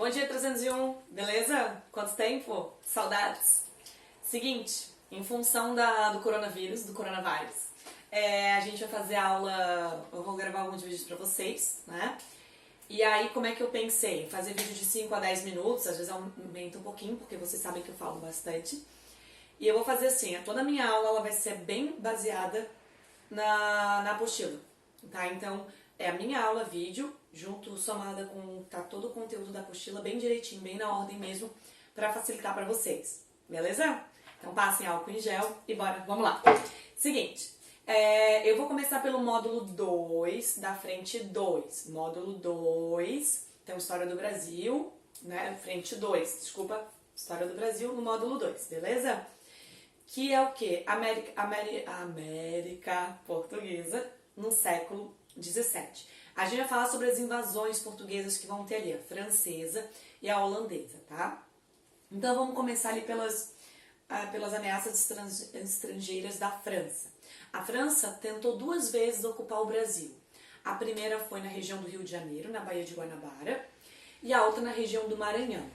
Bom dia 301, beleza? Quanto tempo? Saudades. Seguinte, em função do coronavírus, a gente vai fazer aula, eu vou gravar alguns vídeos pra vocês, né? E aí, como é que eu pensei? Fazer vídeo de 5 a 10 minutos, às vezes aumenta um pouquinho, porque vocês sabem que eu falo bastante. E eu vou fazer assim, toda a minha aula ela vai ser bem baseada na apostila, tá? Então, é a minha aula vídeo, somada com todo o conteúdo da apostila, bem direitinho, bem na ordem mesmo, pra facilitar pra vocês, beleza? Então passem álcool em gel e bora, vamos lá. Seguinte, eu vou começar pelo módulo 2, da frente 2. Módulo 2, então História do Brasil, né? Frente 2, desculpa, História do Brasil no módulo 2, beleza? Que é o quê? América Portuguesa no século XVII. A gente vai falar sobre as invasões portuguesas que vão ter ali, a francesa e a holandesa, tá? Então vamos começar ali pelas ameaças estrangeiras da França. A França tentou 2 vezes ocupar o Brasil. A primeira foi na região do Rio de Janeiro, na Baía de Guanabara, e a outra na região do Maranhão.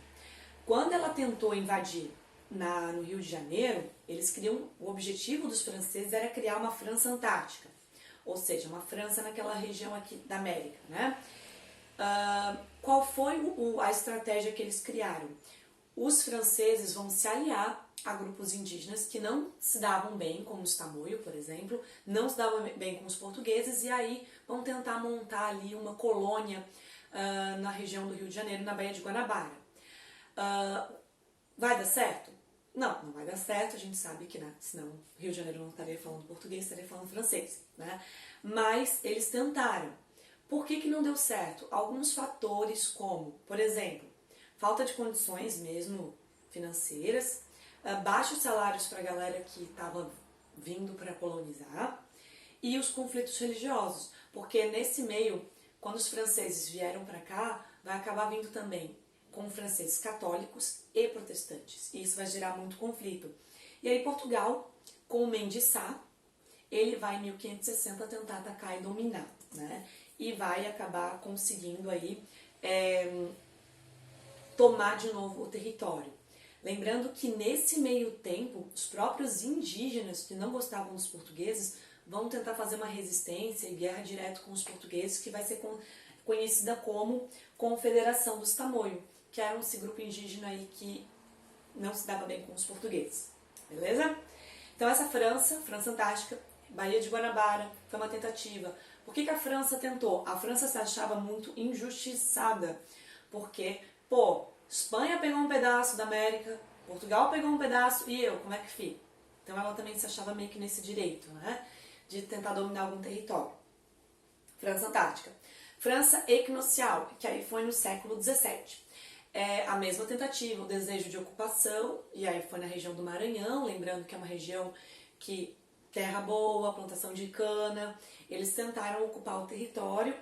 Quando ela tentou invadir no Rio de Janeiro, o objetivo dos franceses era criar uma França Antártica, ou seja, uma França naquela região aqui da América, né? Qual foi a estratégia que eles criaram? Os franceses vão se aliar a grupos indígenas que não se davam bem, como os tamoios, por exemplo, não se davam bem com os portugueses, e aí vão tentar montar ali uma colônia na região do Rio de Janeiro, na Baía de Guanabara. Vai dar certo? Não vai dar certo, a gente sabe que senão o Rio de Janeiro não estaria falando português, estaria falando francês, né? Mas eles tentaram. Por que não deu certo? Alguns fatores como, por exemplo, falta de condições mesmo financeiras, baixos salários para a galera que estava vindo para colonizar e os conflitos religiosos, porque nesse meio, quando os franceses vieram para cá, vai acabar vindo também com franceses católicos e protestantes, e isso vai gerar muito conflito. E aí Portugal, com o Mendes Sá, ele vai em 1560 tentar atacar e dominar, né? E vai acabar conseguindo aí tomar de novo o território. Lembrando que nesse meio tempo, os próprios indígenas que não gostavam dos portugueses vão tentar fazer uma resistência e guerra direto com os portugueses, que vai ser conhecida como Confederação dos Tamoios, que era esse grupo indígena aí que não se dava bem com os portugueses, beleza? Então essa França Antártica, Baía de Guanabara, foi uma tentativa. Por que a França tentou? A França se achava muito injustiçada, porque, Espanha pegou um pedaço da América, Portugal pegou um pedaço, e eu, como é que fica? Então ela também se achava meio que nesse direito, né? De tentar dominar algum território. França Antártica. França Equinocial, que aí foi no século XVII. A mesma tentativa, o desejo de ocupação, e aí foi na região do Maranhão, lembrando que é uma região que terra boa, plantação de cana, eles tentaram ocupar o território,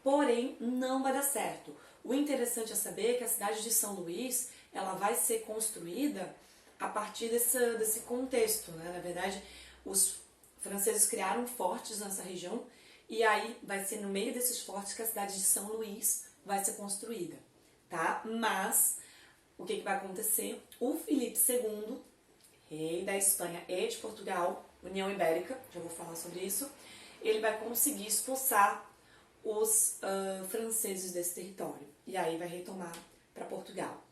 porém não vai dar certo. O interessante é saber que a cidade de São Luís, ela vai ser construída a partir desse contexto, né? Na verdade, os franceses criaram fortes nessa região, e aí vai ser no meio desses fortes que a cidade de São Luís vai ser construída. Tá? Mas, o que vai acontecer? O Filipe II, rei da Espanha e de Portugal, União Ibérica, já vou falar sobre isso, ele vai conseguir expulsar os franceses desse território. E aí vai retomar para Portugal.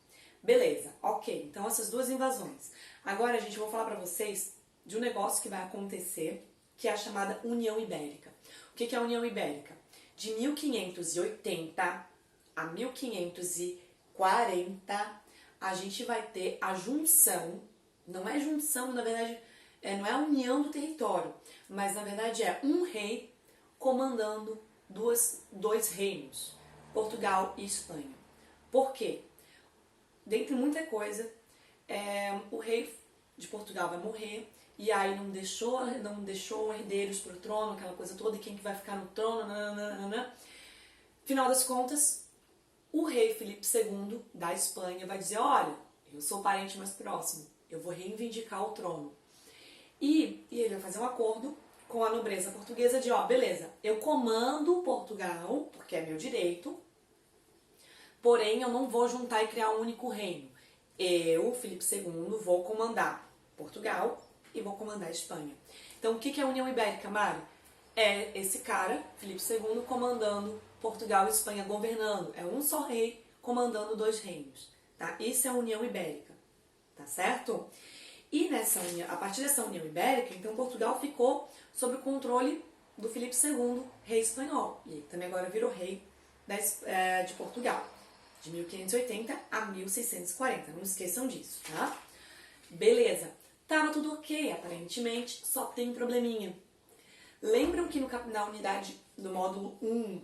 Beleza, ok. Então essas 2 invasões. Agora, gente, eu vou falar para vocês de um negócio que vai acontecer, que é a chamada União Ibérica. O que é a União Ibérica? De 1580 a 1540, a gente vai ter a junção, não é junção, na verdade, não é a união do território, mas na verdade é um rei comandando dois reinos, Portugal e Espanha. Por quê? Dentre muita coisa, o rei de Portugal vai morrer, e aí não deixou herdeiros para o trono, aquela coisa toda, e quem que vai ficar no trono, nananana. Final das contas, o rei Filipe II da Espanha vai dizer, olha, eu sou o parente mais próximo, eu vou reivindicar o trono. E ele vai fazer um acordo com a nobreza portuguesa de, beleza, eu comando Portugal, porque é meu direito, porém eu não vou juntar e criar um único reino. Eu, Filipe II, vou comandar Portugal e vou comandar a Espanha. Então, o que é a União Ibérica, Mari? É esse cara, Filipe II, comandando Portugal e Espanha, governando. É um só rei comandando dois reinos, tá? Isso é a União Ibérica, tá certo? E a partir dessa União Ibérica, então Portugal ficou sob o controle do Filipe II, rei espanhol. E ele também agora virou rei de Portugal, de 1580 a 1640. Não esqueçam disso, tá? Beleza. Tava tudo ok, aparentemente, só tem um probleminha. Lembram que na unidade do módulo 1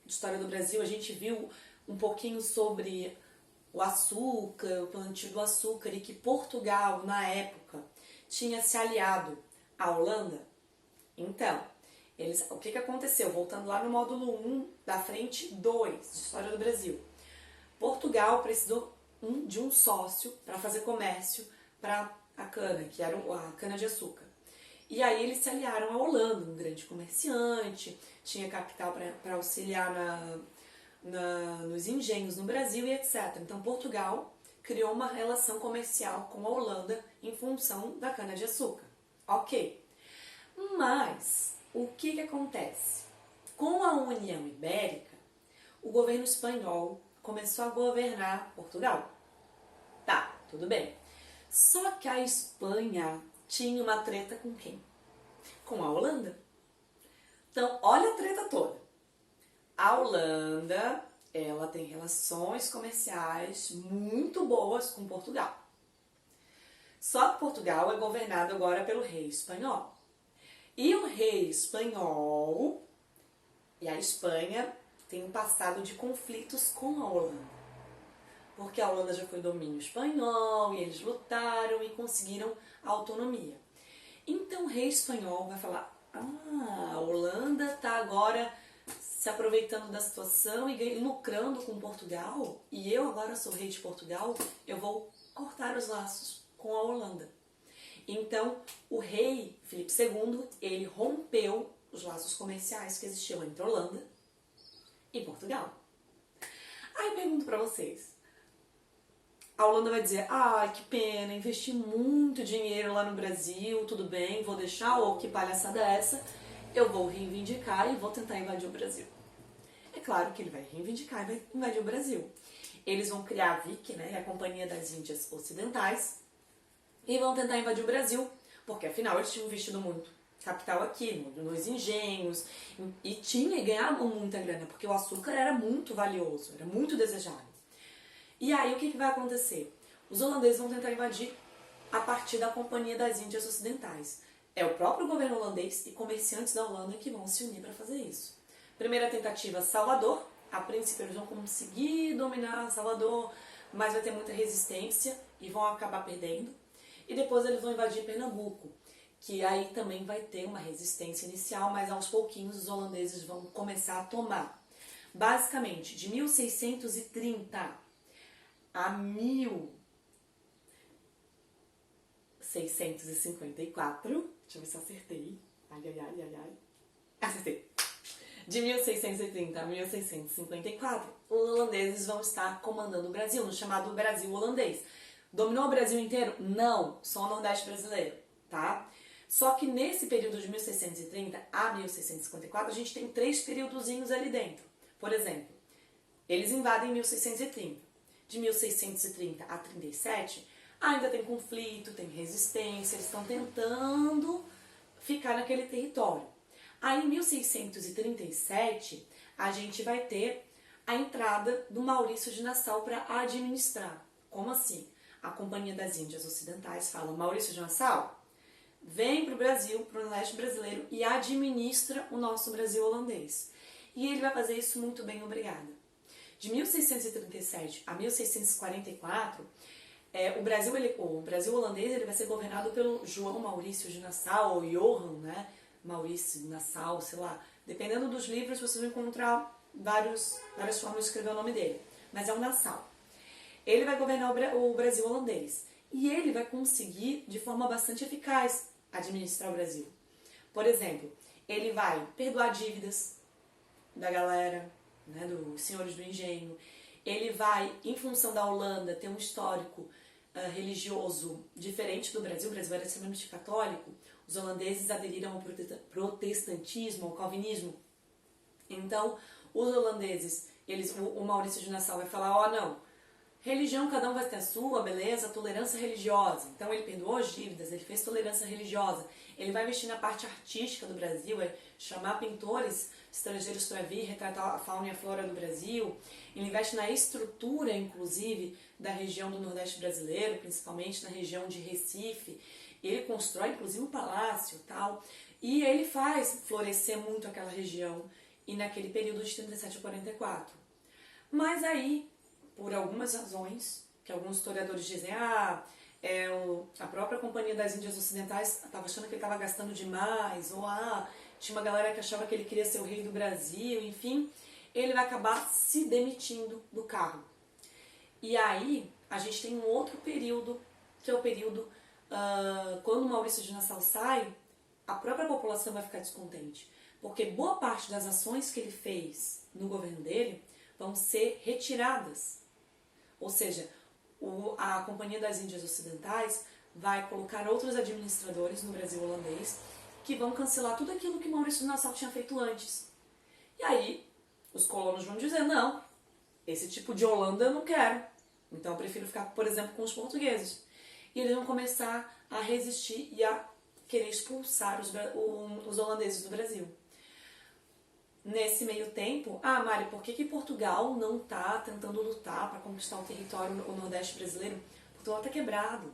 de História do Brasil, a gente viu um pouquinho sobre o açúcar, o plantio do açúcar, e que Portugal, na época, tinha se aliado à Holanda? Então, o que aconteceu? Voltando lá no módulo 1 da frente 2 de História do Brasil. Portugal precisou de um sócio para fazer comércio para a cana, que era a cana-de-açúcar. E aí eles se aliaram à Holanda, um grande comerciante, tinha capital para auxiliar nos engenhos no Brasil e etc. Então Portugal criou uma relação comercial com a Holanda em função da cana-de-açúcar. Ok. Mas o que acontece? Com a União Ibérica, o governo espanhol começou a governar Portugal. Tá, tudo bem. Só que a Espanha tinha uma treta com quem? Com a Holanda. Então, olha a treta toda. A Holanda, ela tem relações comerciais muito boas com Portugal. Só que Portugal é governado agora pelo rei espanhol. E o rei espanhol e a Espanha têm um passado de conflitos com a Holanda. Porque a Holanda já foi domínio espanhol e eles lutaram e conseguiram a autonomia. Então o rei espanhol vai falar: a Holanda está agora se aproveitando da situação e lucrando com Portugal, e eu agora sou rei de Portugal, eu vou cortar os laços com a Holanda. Então o rei Filipe II, ele rompeu os laços comerciais que existiam entre a Holanda e Portugal. Aí pergunto para vocês, a Holanda vai dizer: que pena, investi muito dinheiro lá no Brasil, tudo bem, vou deixar, ou que palhaçada é essa? Eu vou reivindicar e vou tentar invadir o Brasil. É claro que ele vai reivindicar e vai invadir o Brasil. Eles vão criar a VIC, né, a Companhia das Índias Ocidentais, e vão tentar invadir o Brasil, porque afinal eles tinham investido muito capital aqui, nos engenhos, e ganhavam muita grana, porque o açúcar era muito valioso, era muito desejado. E aí o que vai acontecer? Os holandeses vão tentar invadir a partir da Companhia das Índias Ocidentais. É o próprio governo holandês e comerciantes da Holanda que vão se unir para fazer isso. Primeira tentativa, Salvador. A princípio eles vão conseguir dominar Salvador, mas vai ter muita resistência e vão acabar perdendo. E depois eles vão invadir Pernambuco, que aí também vai ter uma resistência inicial, mas aos pouquinhos os holandeses vão começar a tomar. Basicamente, de 1630 a 1654, deixa eu ver se eu acertei. Ai. Acertei. De 1630 a 1654, os holandeses vão estar comandando o Brasil, no chamado Brasil holandês. Dominou o Brasil inteiro? Não, só o Nordeste brasileiro, tá? Só que nesse período de 1630 a 1654, a gente tem 3 períodozinhos ali dentro. Por exemplo, eles invadem em 1630. De 1630 a 37, ainda tem conflito, tem resistência, eles estão tentando ficar naquele território. Aí em 1637, a gente vai ter a entrada do Maurício de Nassau para administrar. Como assim? A Companhia das Índias Ocidentais fala: Maurício de Nassau, vem para o Brasil, para o leste brasileiro, e administra o nosso Brasil holandês. E ele vai fazer isso muito bem, obrigada. De 1637 a 1644, o Brasil holandês ele vai ser governado pelo João Maurício de Nassau, ou Johan, né? Maurício de Nassau, sei lá. Dependendo dos livros, vocês vão encontrar várias formas de escrever o nome dele. Mas é o Nassau. Ele vai governar o Brasil holandês. E ele vai conseguir, de forma bastante eficaz, administrar o Brasil. Por exemplo, ele vai perdoar dívidas da galera, né, dos senhores do engenho. ele vai, em função da Holanda, ter um histórico religioso diferente do Brasil. O Brasil era extremamente católico. Os holandeses aderiram ao protestantismo, ao calvinismo. Então, os holandeses, o Maurício de Nassau vai falar, não, religião cada um vai ter a sua, beleza, tolerância religiosa. Então ele perdoou as dívidas, ele fez tolerância religiosa. Ele vai investir na parte artística do Brasil, vai chamar pintores estrangeiros para vir, retratar a fauna e a flora do Brasil. Ele investe na estrutura, inclusive, da região do Nordeste brasileiro, principalmente na região de Recife. Ele constrói, inclusive, um palácio e tal. E ele faz florescer muito aquela região, e naquele período de 37 a 44. Mas aí, por algumas razões, que alguns historiadores dizem, a própria Companhia das Índias Ocidentais estava achando que ele estava gastando demais, ou tinha uma galera que achava que ele queria ser o rei do Brasil, enfim, ele vai acabar se demitindo do cargo. E aí, a gente tem um outro período, que é o período quando Maurício de Nassau sai, a própria população vai ficar descontente, porque boa parte das ações que ele fez no governo dele vão ser retiradas. Ou seja, a Companhia das Índias Ocidentais vai colocar outros administradores no Brasil holandês que vão cancelar tudo aquilo que Maurício de Nassau tinha feito antes. E aí, os colonos vão dizer, não, esse tipo de Holanda eu não quero. Então eu prefiro ficar, por exemplo, com os portugueses. E eles vão começar a resistir e a querer expulsar os holandeses do Brasil. Nesse meio tempo, Mari, por que Portugal não está tentando lutar para conquistar o território, o Nordeste brasileiro? Portugal está quebrado.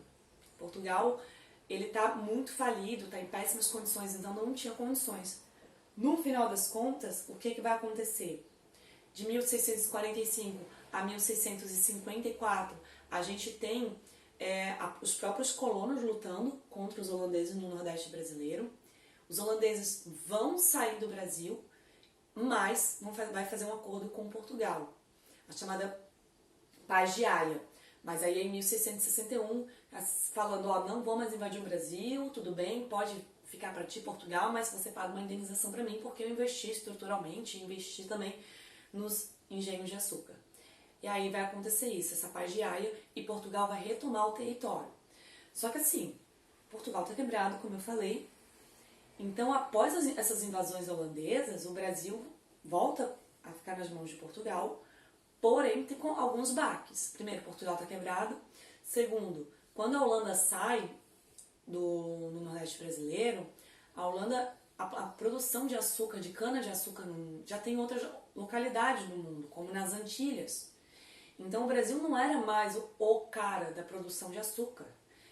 Portugal está muito falido, está em péssimas condições, então não tinha condições. No final das contas, o que vai acontecer? De 1645 a 1654, a gente tem os próprios colonos lutando contra os holandeses no Nordeste brasileiro. Os holandeses vão sair do Brasil, mas vai fazer um acordo com Portugal, a chamada Paz de Haia. Mas aí em 1661, falando, não vou mais invadir o Brasil, tudo bem, pode ficar para ti Portugal, mas você paga uma indenização para mim, porque eu investi estruturalmente, investi também nos engenhos de açúcar. E aí vai acontecer isso, essa Paz de Haia, e Portugal vai retomar o território. Só que assim, Portugal está quebrado, como eu falei. Então, após essas invasões holandesas, o Brasil volta a ficar nas mãos de Portugal, porém tem alguns baques. Primeiro, Portugal está quebrado. Segundo, quando a Holanda sai do Nordeste brasileiro, a Holanda, a produção de açúcar, de cana-de-açúcar, já tem outras localidades no mundo, como nas Antilhas. Então, o Brasil não era mais o cara da produção de açúcar.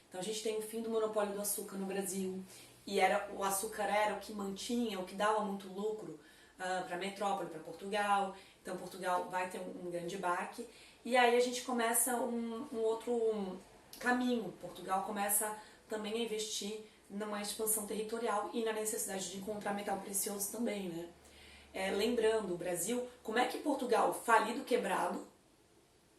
Então, a gente tem o fim do monopólio do açúcar no Brasil. E o açúcar era o que mantinha, o que dava muito lucro para a metrópole, para Portugal. Então Portugal vai ter um grande baque. E aí a gente começa um outro caminho. Portugal começa também a investir numa expansão territorial e na necessidade de encontrar metal precioso também, né? Lembrando, o Brasil, como é que Portugal, falido, quebrado,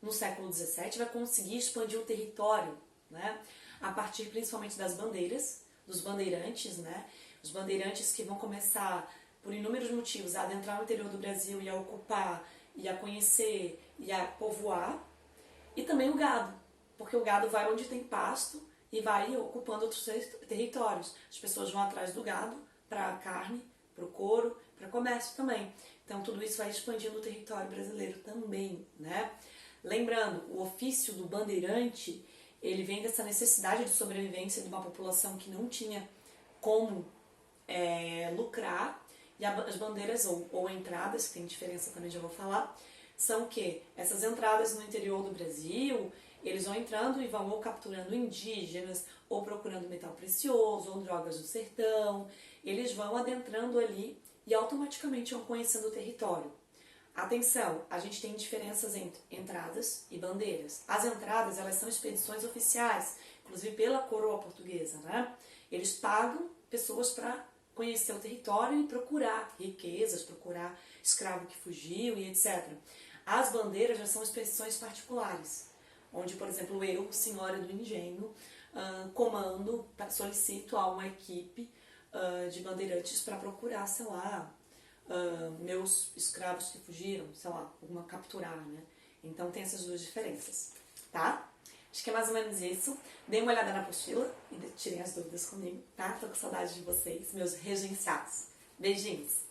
no século XVII, vai conseguir expandir o território, né? A partir principalmente das bandeiras, dos bandeirantes, né? Os bandeirantes que vão começar, por inúmeros motivos, a adentrar no interior do Brasil e a ocupar, e a conhecer, e a povoar. E também o gado, porque o gado vai onde tem pasto e vai ocupando outros territórios. As pessoas vão atrás do gado para carne, para o couro, para comércio também. Então tudo isso vai expandindo o território brasileiro também, né? Lembrando, o ofício do bandeirante, ele vem dessa necessidade de sobrevivência de uma população que não tinha como lucrar. E as bandeiras ou entradas, que tem diferença também, já vou falar, são o quê? Essas entradas no interior do Brasil, eles vão entrando e vão ou capturando indígenas, ou procurando metal precioso, ou drogas do sertão. Eles vão adentrando ali e automaticamente vão conhecendo o território. Atenção, a gente tem diferenças entre entradas e bandeiras. As entradas, elas são expedições oficiais, inclusive pela coroa portuguesa, né? Eles pagam pessoas para conhecer o território e procurar riquezas, procurar escravo que fugiu e etc. As bandeiras já são expedições particulares, onde, por exemplo, eu, senhora do engenho, comando, solicito a uma equipe de bandeirantes para procurar, sei lá, meus escravos que fugiram, sei lá, capturar, né? Então tem essas duas diferenças, tá? Acho que é mais ou menos isso. Dêem uma olhada na apostila e tirem as dúvidas comigo, tá? Tô com saudade de vocês, meus regenciados. Beijinhos!